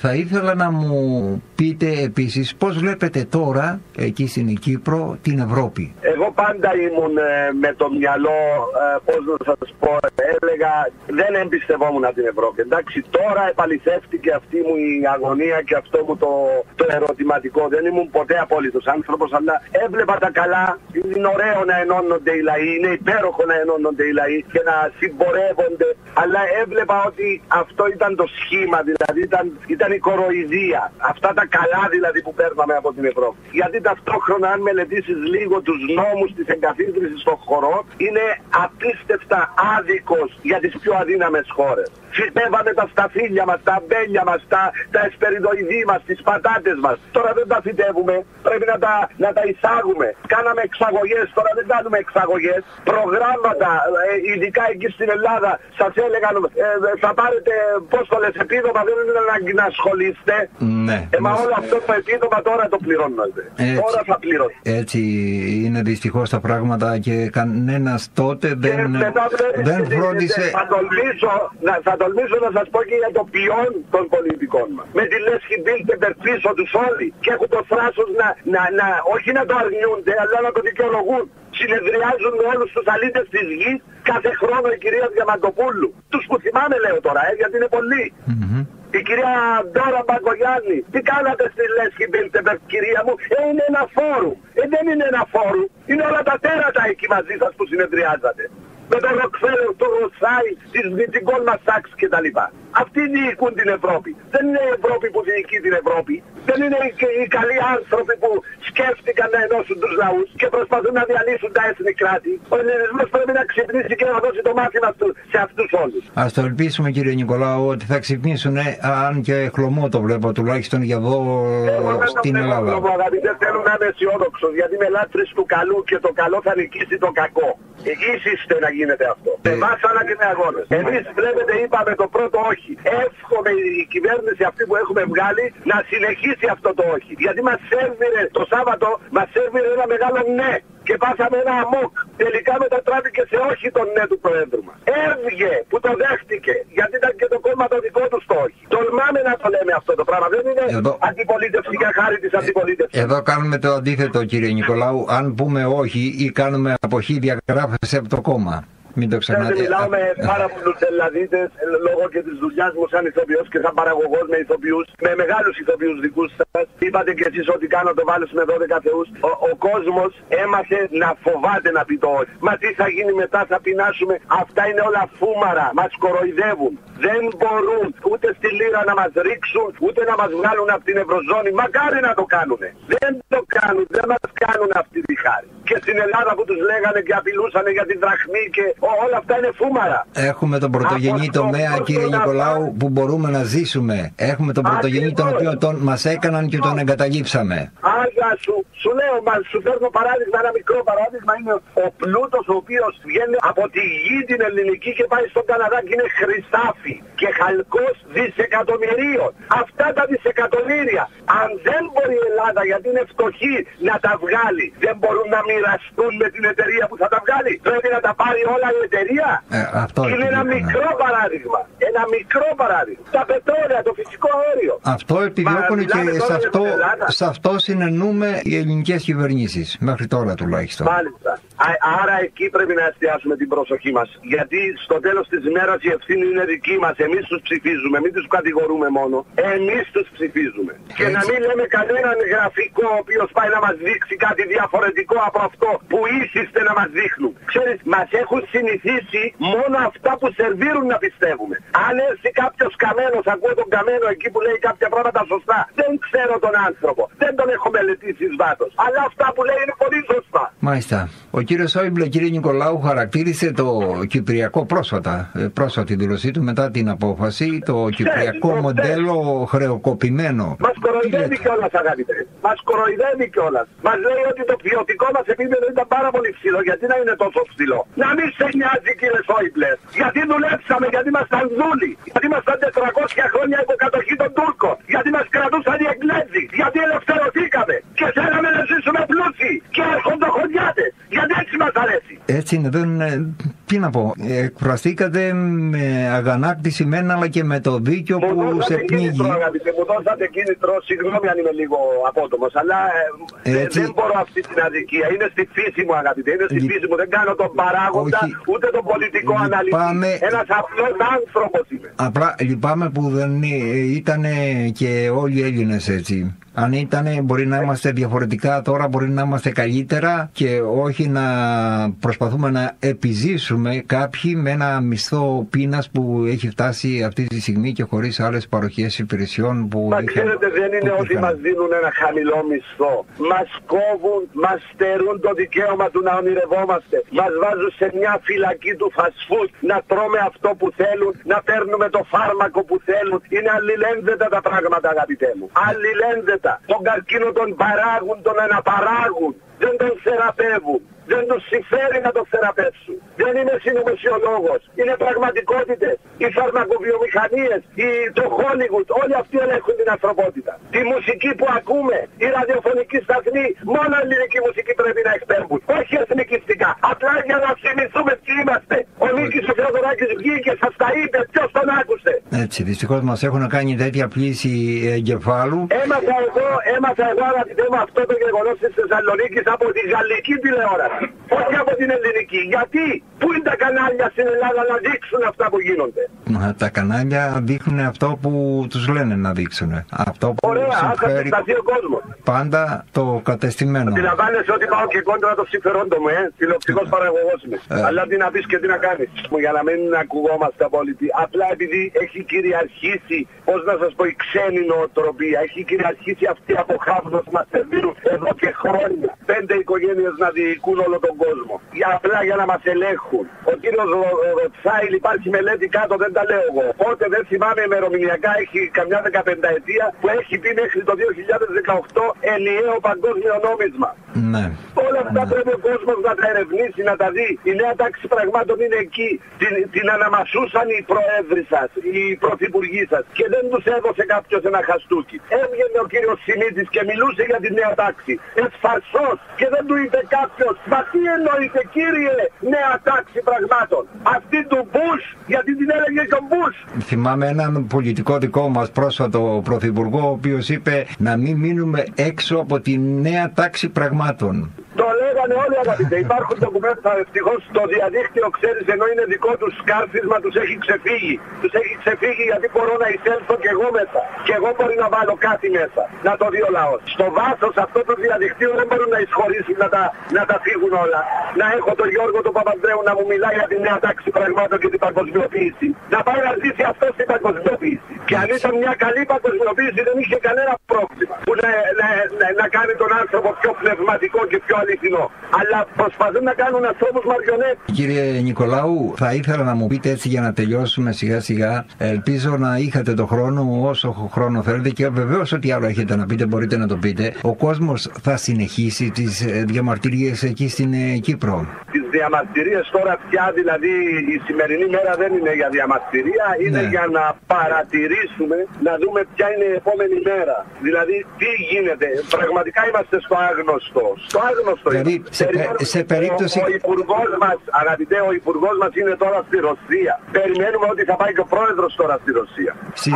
Θα ήθελα να μου πείτε επίσης πώς βλέπετε τώρα εκεί στην Κύπρο την Ευρώπη. Εγώ πάντα ήμουν με το μυαλό, πώς να σας πω, έλεγα δεν εμπιστευόμουν την Ευρώπη. Εντάξει, τώρα επαληθεύτηκε αυτή μου η αγωνία και αυτό μου το ερωτηματικό. Δεν ήμουν ποτέ απόλυτος άνθρωπος, αλλά έβλεπα τα καλά. Είναι ωραίο να ενώνονται οι λαοί, είναι υπέροχο να ενώνονται οι λαοί και να συμπορεύονται. Αλλά έβλεπα ότι αυτό ήταν το σχήμα, δηλαδή ήταν η κοροϊδία. Αυτά τα καλά δηλαδή που παίρναμε από την Ευρώπη. Γιατί ταυτόχρονα αν μελετήσεις λίγο τους νόμους της εγκαθίδρυσης των χωρών, είναι απίστευτα άδικος για τις πιο αδύναμες χώρες. Φυτεύαμε τα σταφύλια μας, τα αμπέλια μας, τα εσπεριδοειδή μας, τις πατάτες μας. Τώρα δεν τα φυτεύουμε, πρέπει να τα εισάγουμε. Κάναμε εξαγωγές, τώρα δεν κάνουμε εξαγωγές. Προγράμματα, ειδικά εκεί στην Ελλάδα, σας έλεγαν θα πάρετε, πώς το λες, επίδομα, δεν είναι ανάγκη να ασχολείστε. Ναι. Μα όλο αυτό το επίδομα τώρα το πληρώνονται. Τώρα θα πληρώνει. Έτσι είναι δυστυχώς τα πράγματα και κανένας τότε δεν φρόντισε. Θα τολμήσω να σας πω και για το ποιόν των πολιτικών μας. Με τη Λέσχη Μπίλτεμπερ πίσω τους όλοι και έχουν το θράσος όχι να το αρνιούνται, αλλά να το δικαιολογούν. Συνεδριάζουν με όλους τους αλήτες της γης κάθε χρόνο η κυρία Διαμαντοπούλου. Τους που θυμάμαι λέω τώρα, γιατί είναι πολλοί. Η κυρία Ντόρα Μπαγκογιάννη, τι κάνατε στη Λέσχη Μπίλτεμπερ, κυρία μου? Είναι ένα φόρουμ. Δεν είναι ένα φόρουμ. Είναι όλα τα τέρατα εκεί μαζί σας που συνεδριάζατε. Με τον Ροκφέλερ, τον Ροσάι, την Goldman Sachs κτλ. Αυτοί διοικούν την Ευρώπη. Δεν είναι η Ευρώπη που διοικεί την Ευρώπη. Δεν είναι οι καλοί άνθρωποι που σκέφτηκαν να ενώσουν τους λαούς και προσπαθούν να διαλύσουν τα έθνη κράτη. Ο ελληνισμός πρέπει να ξυπνήσει και να δώσει το μάθημα σε αυτούς όλους. Ας το ελπίσουμε, κύριε Νικολάου, ότι θα ξυπνήσουν, αν και χλωμό το βλέπω τουλάχιστον για εδώ στην Ελλάδα. Δεν θέλω να είμαι αισιόδοξος, γιατί είμαι λάτρης του καλού και το καλό θα νικήσει το κακό. Εσείς είστε να γίνεται αυτό. Με βάσανα και με αγώνες. Εμείς βλέπετε είπαμε το πρώτο όχι. Εύχομαι η κυβέρνηση αυτή που έχουμε βγάλει να συνεχίσει αυτό το όχι. Γιατί μας σέρβιρε το Σάββατο, μας σέρβιρε ένα μεγάλο ναι. Και πάσαμε ένα αμόκ. Τελικά μετατράπηκε σε όχι τον ναι του Προέδρου μας. Έβγε που το δέχτηκε. Γιατί ήταν και το κόμμα το δικό του στο όχι. Τολμάμε να το λέμε αυτό το πράγμα. Δεν είναι αντιπολίτευση για χάρη της αντιπολίτευσης. Εδώ κάνουμε το αντίθετο, κύριε Νικολάου. Αν πούμε όχι ή κάνουμε αποχή, διαγράφεσαι από το κόμμα. Μην το ξεχνάτε. Μιλάω με πάρα πολλούς Ελλαδίτες λόγω και της δουλειάς μου σαν ηθοποιός και σαν παραγωγός με ηθοποιούς, με μεγάλους ηθοποιούς δικούς σας. Είπατε και εσείς ότι κάνω το βάλεις με 12 θεούς. Ο κόσμος έμαθε να φοβάται να πει το όχι. Μα τι θα γίνει μετά, θα πεινάσουμε? Αυτά είναι όλα φούμαρα. Μας κοροϊδεύουν. Δεν μπορούν ούτε στη λίρα να μας ρίξουν, ούτε να μας βγάλουν από την Ευρωζώνη. Μακάρι να το κάνουνε. Δεν το κάνουν, δεν μας κάνουν αυτή τη χάρη. Και στην Ελλάδα που τους λέγανε και απειλούσανε για την δραχμή και όλα αυτά είναι φούμαρα. Έχουμε τον πρωτογενή τομέα, κύριε Νικολάου, που μπορούμε να ζήσουμε. Έχουμε τον πρωτογενή τον οποίο μας έκαναν και τον εγκαταλείψαμε. Άγια σου λέω, σου φέρνω παράδειγμα, ένα μικρό παράδειγμα είναι ο πλούτος ο οποίος βγαίνει από τη γη την ελληνική και πάει στον Καναδά και είναι χρυσάφι και χαλκός δισεκατομμυρίων. Αυτά τα δισεκατομμύρια, αν δεν μπορεί η Ελλάδα, γιατί είναι φτωχή, να τα βγάλει, δεν μπορούν να μοιραστούν με την εταιρεία που θα τα βγάλει. Πρέπει να τα πάρει όλα η εταιρεία. Είναι ένα μικρό παράδειγμα. Ένα μικρό παράδειγμα. Τα πετρέλαια, το φυσικό αέριο. Αυτό επιδιώκουν και σε αυτό συνεννούμε οι ελληνικές κυβερνήσεις. Μέχρι τώρα τουλάχιστον. Μάλιστα. Άρα εκεί πρέπει να εστιάσουμε την προσοχή μας. Γιατί στο τέλος της ημέρας η ευθύνη είναι δική μας. Εμείς τους ψηφίζουμε. Μην τους κατηγορούμε μόνο. Εμείς τους ψηφίζουμε. Και να μην λέμε κανέναν γραφικό ο οποίος πάει να μας δείξει κάτι διαφορετικό από αυτό που ήσυστε να μας δείχνουν. Ξέρεις, μας έχουν συνηθίσει μόνο αυτά που σερβίρουν να πιστεύουμε. Αν έρθει κάποιος καμένος, ακούω τον καμένο εκεί που λέει κάποια πράγματα σωστά. Δεν ξέρω τον άνθρωπο. Δεν τον έχω μελετήσει εις βάθος. Αλλά αυτά που λέει είναι πολύ σωστά. Μάλιστα. Ο κύριος Σόιμπλε, κύριε Νικολάου, χαρακτήρισε το κυπριακό πρόσφατη δήλωσή του μετά την απόφαση, το κυπριακό μοντέλο χρεοκοπημένο. Μας κοροϊδεύει κιόλας, αγαπητέ. Μας κοροϊδεύει κιόλας. Μας λέει ότι το ποιοτικό μας επίπεδο ήταν πάρα πολύ ψηλό. Γιατί να είναι τόσο ψηλό? Να μην σε νοιάζει, κύριε Σόιμπλε. Γιατί δουλέψαμε, γιατί ήμασταν δούλοι. Γιατί ήμασταν 400 χρόνια υποκατοχή των Τούρκων. Γιατί μας κρατούσαν οι Εγγλέζοι. Γιατί ελευθερωθήκαμε. Και θέλαμε να ζήσουμε πλούσιοι. Και έρχονται χωριάτες. Γιατί έτσι μας αρέσει. Έτσι είναι, τι Τι να πω, εκφραστήκατε με αγανάκτηση μένα, αλλά και με το δίκιο που σε πνίγει. Μου δώσατε κίνητρο, συγγνώμη αν είμαι λίγο απότομος, αλλά δεν μπορώ αυτή την αδικία. Είναι στη φύση μου, αγαπητέ, είναι στη φύση μου. Δεν κάνω τον παράγοντα, ούτε τον πολιτικό αναλυτή. Ένας απλός άνθρωπος είμαι. Απλά λυπάμαι που δεν ήταν και όλοι οι Έλληνες έτσι. Αν ήταν, μπορεί να είμαστε διαφορετικά, τώρα μπορεί να είμαστε καλύτερα και όχι να προσπαθούμε να επιζήσουμε κάποιοι με ένα μισθό πείνας που έχει φτάσει αυτή τη στιγμή και χωρίς άλλες παροχές υπηρεσιών που... Μα ξέρετε, δεν είναι ότι μας δίνουν ένα χαμηλό μισθό. Μας κόβουν, μας στερούν το δικαίωμα του να ονειρευόμαστε. Μας βάζουν σε μια φυλακή του fast food να τρώμε αυτό που θέλουν, να παίρνουμε το φάρμακο που θέλουν. Είναι αλληλένδετα τα πράγματα, αγαπητέ μου. Αλληλένδετα. Τον καρκίνο τον παράγουν, τον αναπαράγουν, δεν τον θεραπεύουν, δεν τους συμφέρει να τον θεραπεύσουν. Δεν είναι συνωμοσιολόγος, είναι πραγματικότητες. Οι φαρμακοβιομηχανίες, το Hollywood, όλοι αυτοί ελέγχουν την ανθρωπότητα. Τη μουσική που ακούμε, η ραδιοφωνική σταθμή, μόνο ελληνική μουσική πρέπει να εκπέμπουν. Όχι εθνικιστικά, απλά για να θυμηθούμε ποιοι είμαστε. Ο Νίκης ο Θεοδωράκης βγήκε, σας τα είπε, ποιος τον άκουσε. Έτσι, δυστυχώς μας έχουν κάνει τέτοια πλήση εγκεφάλου. Έμαθα εγώ αγαπητέ μου αυτό το γεγονός της Θεσσαλονίκης από τη γαλλική τηλεόραση. Όχι από την ελληνική. Γιατί? Πού είναι τα κανάλια στην Ελλάδα να δείξουν αυτά που γίνονται? Τα κανάλια δείχνουν αυτό που τους λένε να δείξουν. Αυτό που συμφέρει ο κόσμος. Πάντα το κατεστημένο. Αντιλαμβάνεσαι ότι πάω και κόντρα το συμφερόντο μου, τηλεοπτικός παραγωγός είμαι. Αλλά τι να πεις και τι να κάνεις. Για να μην ακουγόμαστε απόλυτοι. Απλά επειδή έχει κυριαρχήσει, πώς να σας πω, η ξένη νοοτροπία. Έχει κυριαρχήσει αυτή η αποχάβνωση μας σερβίρουν εδώ και χρόνια. 5 οικογένειες να διοικούν όλο τον κόσμο. Απλά για να μας ελέγχουν. Ο κύριος Ροτσάιλ, υπάρχει μελέτη κάτω, δεν τα λέω εγώ. Οπότε δεν θυμάμαι ημερομηνιακά, έχει καμιά 15 ετία που έχει πει μέχρι το 2018 ενιαίο παγκόσμιο νόμισμα. Ναι. Όλα αυτά πρέπει ο κόσμος να τα ερευνήσει, να τα δει. Η νέα τάξη πραγμάτων είναι εκεί. Την αναμασούσαν οι προέδροι σας, οι πρωθυπουργοί σας και δεν τους έδωσε κάποιος ένα χαστούκι. Έβγαινε ο κύριος Σιμίτης και μιλούσε για τη νέα τάξη. Εσφαρσός και δεν του είπε κάποιος, μα τι εννοείται κύριε νέα τάξη πραγμάτων? Αυτή του Μπούς, γιατί την έλεγε και ο Μπούς. Θυμάμαι έναν πολιτικό δικό μας πρόσφατο πρωθυπουργό, ο οποίος είπε να μην μείνουμε έξω από τη νέα τάξη πραγμάτων. Το λέγανε όλοι αγαπητέ. Υπάρχουν ντοκουμέντα, ευτυχώς το διαδίκτυο ξέρεις, ενώ είναι δικό τους σκάρφισμα, τους έχει ξεφύγει. Τους έχει ξεφύγει γιατί μπορώ να εισέλθω και εγώ μέσα. Και εγώ μπορεί να βάλω κάτι μέσα. Να το δει ο λαός. Στο βάθος αυτό του διαδικτύου δεν μπορούν να εισχωρήσουν να τα φύγουν όλα. Να έχω τον Γιώργο τον Παπανδρέου να μου μιλάει για τη νέα τάξη πραγμάτων και την παγκοσμιοποίηση. Να πάει να ζήσει αυτό στην παγκοσμιοποίηση. Και αν ήταν μια καλή παγκοσμιοποίηση δεν είχε κανένα πρόβλημα που να κάνει τον άνθρωπο πιο πνευματικό και πιο αληθινό. Αλλά προσπαθούν να κάνουν ανθρώπους μαριονέτες. Κύριε Νικολάου, θα ήθελα να μου πείτε έτσι για να τελειώσουμε σιγά σιγά. Ελπίζω να είχατε το χρόνο όσο χρόνο θέλετε και βεβαίως ό,τι άλλο έχετε να πείτε μπορείτε να το πείτε. Ο κόσμος θα συνεχίσει τις διαμαρτυρίες εκεί στην Κύπρο? Τις διαμαρτυρίες τώρα πια, δηλαδή η σημερινή μέρα δεν είναι για διαμαρτυρία, είναι για να παρατηρήσουμε, να δούμε ποια είναι η επόμενη μέρα. Δηλαδή τι γίνεται. Πραγματικά είμαστε στο άγνωστο. Στο άγνωστο. Δηλαδή σε περίπτωση... Ο υπουργός μας, αγαπητέ, ο υπουργός μας είναι τώρα στη Ρωσία. Περιμένουμε ότι θα πάει και ο πρόεδρος τώρα στη Ρωσία.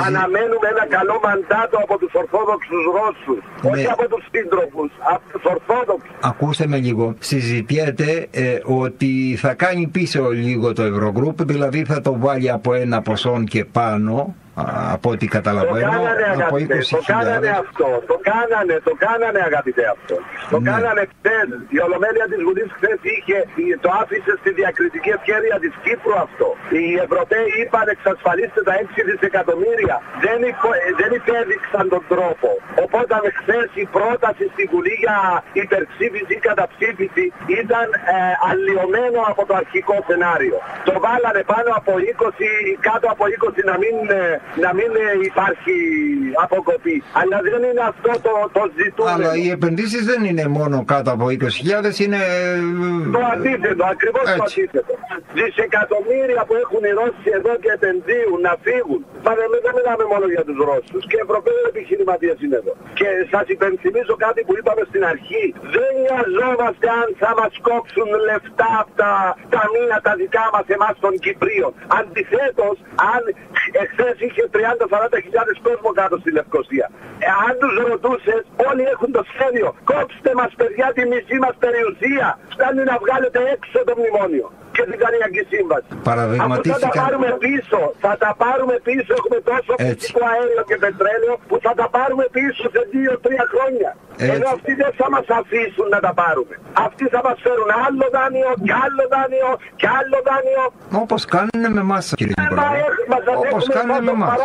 Αναμένουμε ένα καλό μαντάτο από τους Ορθόδοξους Ρώσους. Όχι από τους σύντροφους, από τους Ορθόδοξους. Ακούστε με λίγο. Συζητιέται ότι θα κάνει πίσω λίγο το Eurogroup, δηλαδή θα το βάλει από ένα ποσό και πάνω, από ό,τι καταλαβαίνω, από 20.000. Το κάνανε αγαπητέ αυτό. Το κάνανε χθες. Η Ολομέλεια της Βουλής χθες το άφησε στη διακριτική ευκαιρία της Κύπρου αυτό. Οι Ευρωπαίοι είπαν εξασφαλίστε τα 6 δισεκατομμύρια. Δεν υπέδειξαν τον τρόπο. Οπότε χθες η πρόταση στη Βουλή για υπερψήφιση ή καταψήφιση ήταν αλλοιωμένο από το αρχικό σενάριο. Το βάλανε πάνω από 20 ή κάτω από 20 να μην να μην υπάρχει αποκοπή. Αλλά δεν είναι αυτό το ζητούμενο. Αλλά οι επενδύσεις δεν είναι μόνο κάτω από 20.000, είναι... Το αντίθετο, ακριβώς το αντίθετο. Δισεκατομμύρια που έχουν οι Ρώσοι εδώ και επενδύουν να φύγουν. Μα δεν μιλάμε μόνο για τους Ρώσους. Και Ευρωπαίοι επιχειρηματίες είναι εδώ. Και σας υπενθυμίζω κάτι που είπαμε στην αρχή. Δεν νοιαζόμαστε αν θα μας κόψουν λεφτά από τα ταμεία τα δικά μας εμάς των Κυπρίων. Αντιθέτως, αν εχθές είχε 30-40 χιλιάδες κόσμο κάτω στη Λευκοσία. Αν τους ρωτούσες, όλοι έχουν το σχέδιο. Κόψτε μας παιδιά τη μισή μας περιουσία. Φτάνει να βγάλετε έξω το μνημόνιο και την Καριακή Σύμβαση. Παραδειγματίστηκαν... Θα τα πάρουμε πίσω. Θα τα πάρουμε πίσω. Έχουμε τόσο φυσικό αέριο και πετρέλαιο που θα τα πάρουμε πίσω σε 2-3 χρόνια. Ενώ αυτοί δεν θα μας αφήσουν να τα πάρουμε. Αυτοί θα μας φέρουν άλλο δάνειο και άλλο δάνειο και άλλο δάνειο. Όπως κάνουν με εμάς, κύριε Νικολάου. Όπως κάνουν με εμάς.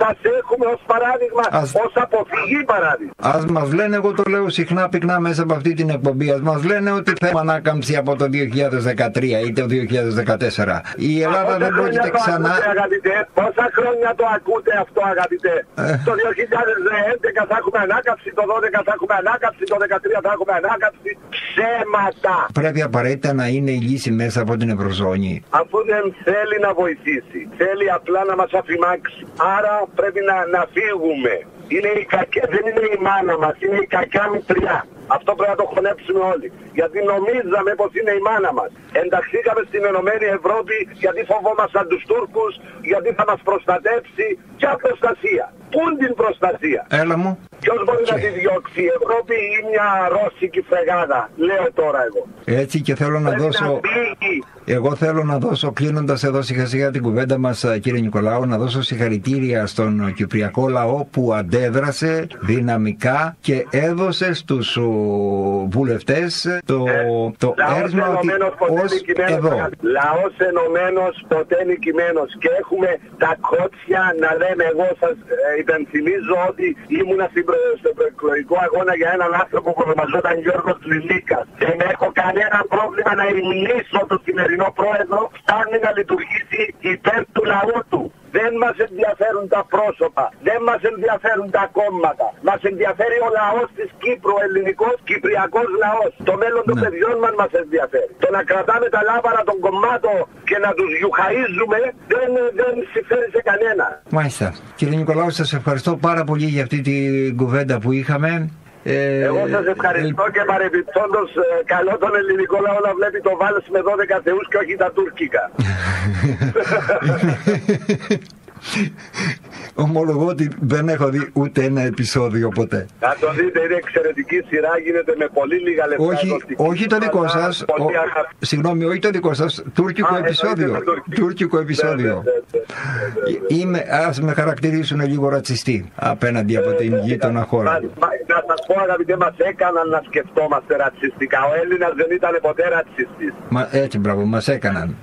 Σας έχουμε ως παράδειγμα, ως αποφυγή παράδειγμα. Ας μας λένε, εγώ το λέω συχνά πυκνά μέσα από αυτή την εκπομπή, ας μας λένε ότι θέλουμε ανάκαμψη από το 2013 ή το 2014. Η Ελλάδα δεν πρόκειται ξανά... Πόσα χρόνια το ακούτε αυτό, αγαπητέ? Το 2011 θα έχουμε ανάκαμψη, το 2012 θα έχουμε ανάκαμψη, το 2013 θα έχουμε ανάκαμψη. Ψέματα! Πρέπει απαραίτητα να είναι η λύση μέσα από την Ευρωζώνη. Αφού δεν θέλει να βοηθήσει, θέλει απλά να μας αφημάξει. Άρα πρέπει να φύγουμε. Δεν είναι η μάνα μας, είναι η κακιά μητριά. Αυτό πρέπει να το χωνέψουμε όλοι. Γιατί νομίζαμε πως είναι η μάνα μας. Ενταχθήκαμε στην Ενωμένη Ευρώπη γιατί φοβόμασταν τους Τούρκους, γιατί θα μας προστατεύσει. Ποια προστασία? Πού είναι την προστασία? Έλα μου. Ποιος μπορεί να τη διώξει? Η Ευρώπη ή μια ρώσικη φρεγάδα? Λέω τώρα εγώ. Έτσι, και θέλω να δώσω... Εγώ θέλω να δώσω, κλείνοντας εδώ σιγά σιγά την κουβέντα μας, κύριε Νικολάου, να δώσω συγχαρητήρια στον κυπριακό λαό που αντέδρασε δυναμικά και έδωσε στους βουλευτές το έρισμα ότι ως εδώ. Λαός ενωμένος, ποτέ νικημένος. Και έχουμε τα κότσια να λέμε, εγώ σας υπενθυμίζω ότι ήμουνα στο προεκλογικό αγώνα για έναν άνθρωπο που ονομαζόταν Γιώργος Λιλίκας. Δεν έχω κανένα πρόβλημα να υμνήσω το σημερινό πρόεδρο, φτάνει να λειτουργήσει υπέρ του λαού του. Δεν μας ενδιαφέρουν τα πρόσωπα, δεν μας ενδιαφέρουν τα κόμματα. Μας ενδιαφέρει ο λαός της Κύπρου, ο ελληνικός, κυπριακός λαός. Το μέλλον των παιδιών μας ενδιαφέρει. Το να κρατάμε τα λάβαρα των κομμάτων και να τους γιουχαΐζουμε δεν συμφέρει σε κανένα. Μάλιστα. Κύριε Νικολάου, σας ευχαριστώ πάρα πολύ για αυτή την κουβέντα που είχαμε. Εγώ σας ευχαριστώ και παρεπιπτόντως καλό τον ελληνικό λαό να βλέπει το βάλς με 12 θεούς και όχι τα τουρκικά. Ομολογώ ότι δεν έχω δει ούτε ένα επεισόδιο ποτέ. Να το δείτε, είναι εξαιρετική σειρά, γίνεται με πολύ λίγα λεπτά. Όχι το δικό σας, συγγνώμη, όχι το δικό σας, τουρκικό επεισόδιο. Τουρκικό επεισόδιο. Ας με χαρακτηρίσουν λίγο ρατσιστή απέναντι από την γείτονα χώρα. Να σας πω, αγαπητέ, μας έκαναν να σκεφτόμαστε ρατσιστικά. Ο Έλληνας δεν ήταν ποτέ ρατσιστής. Έτσι, μπράβο, μας έκαναν.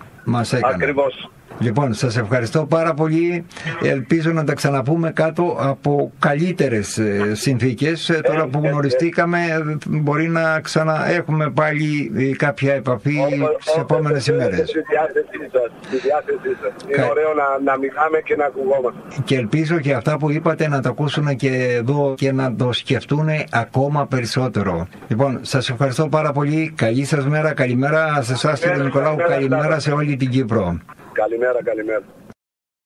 Ακριβώς. Λοιπόν, σας ευχαριστώ πάρα πολύ. Ελπίζω να τα ξαναπούμε κάτω από καλύτερες συνθήκες. Τώρα που γνωριστήκαμε, μπορεί να ξαναέχουμε πάλι κάποια επαφή στις επόμενες ημέρες. Στη διάθεσή σας. Είναι ωραίο να μιλάμε και να ακουγόμαστε. Και ελπίζω και αυτά που είπατε να τα ακούσουν και εδώ και να το σκεφτούν ακόμα περισσότερο. Λοιπόν, σας ευχαριστώ πάρα πολύ. Καλή σας μέρα, καλημέρα σε εσάς, κύριε Νικολάου, καλημέρα σε όλη την Κύπρο. Καλημέρα, καλημέρα.